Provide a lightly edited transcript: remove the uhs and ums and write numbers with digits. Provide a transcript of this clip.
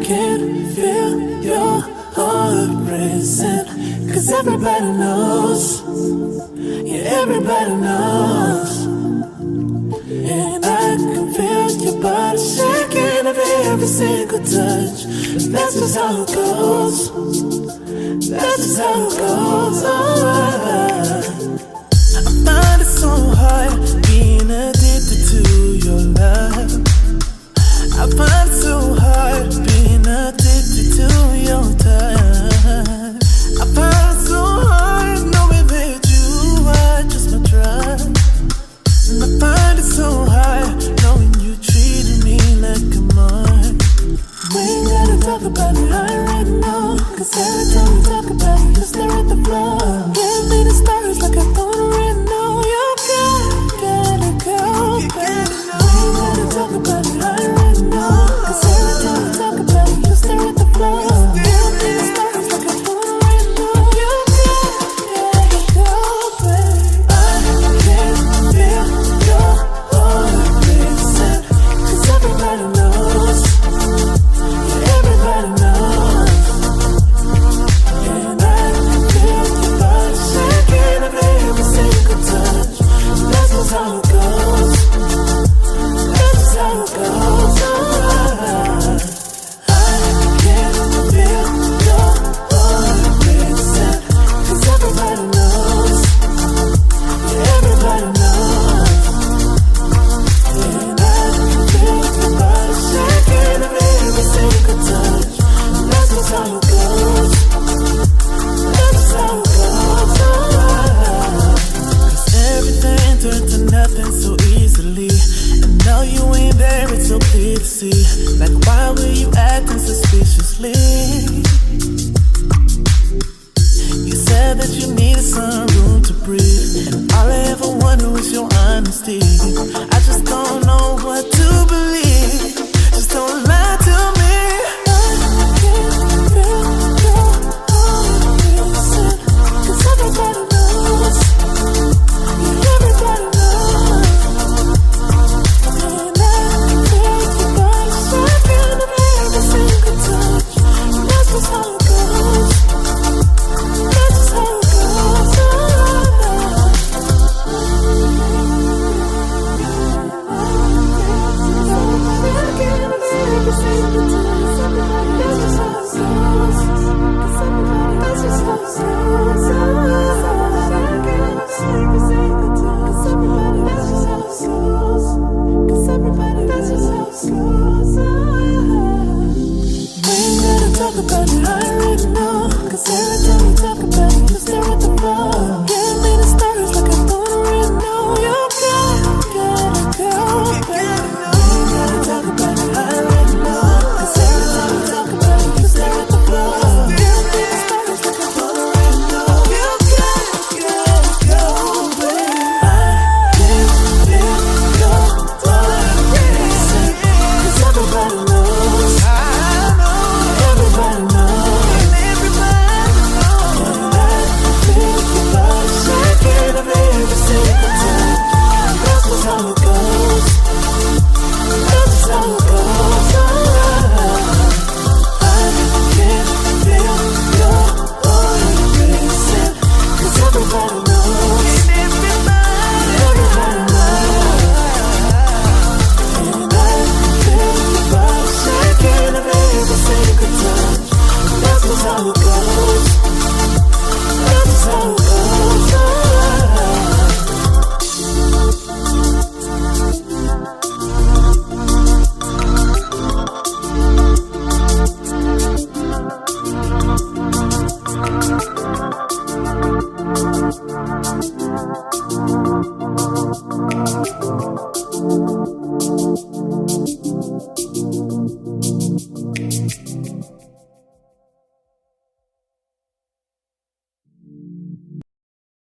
can feel your heart racing, 'cause everybody knows, yeah, everybody knows. And I can feel your body shaking at every single touch. That's just how it goes. That's just how it goes. Alright. I find it so hard being addicted to your love. I find it so hard being addicted to your touch. I find it so hard knowing that you are just my drug. And I find it so hard knowing you treated me like a mark. We ain't gotta talk about it right now, 'cause every time we talk about it, you stare at the floor. Give me the stars like I don't already know. You gotta go, baby. We ain't gotta talk about it right now, 'cause every time we talk about it, you stare at the floor. Give me the stars like I don't already know. You gotta go, baby. I can feel your heart racing, 'cause everybody knows, yeah, everybody knows. And I can feel your body shaking at every single touch. That's just how it goes. That's just how it goes. Alright. I can feel your heart racing, 'cause everybody knows, yeah, everybody knows. And I can feel your body shaking at every single touch. That's just how it goes. That's just how it goes. Alright. 'Cause everything turned to nothing so easily, and now you ain't there, it's so clear to see. Like, why were you acting suspiciously? You said that you needed some room to breathe, and all I ever wanted was your honesty. I just don't know what to believe. Just don't lie to me. I can feel your heart racing, 'cause everybody knows, yeah, everybody knows. And I can feel your body shaking at every single touch. That's just how it goes. That's just how it goes. Talk about it right now, 'cause every time we talk about it, you stare at the floor. Give me the stars like I don't already know. You gotta go, baby. We gotta talk about it right now, 'cause every time we talk about it, you stare at the floor. Give me the stars like I don't already know. You gotta go, baby. I can feel your heart racing, 'cause everybody knows. Everybody knows. Everybody knows. And I can feel your body shaking at every single time. That's just how it goes. That's just how it goes. Alright. I can feel your heart racing, 'cause everybody knows. Everybody knows. And I can feel your body shaking at every single time. That's just how it goes. That's just how it goes. Alright.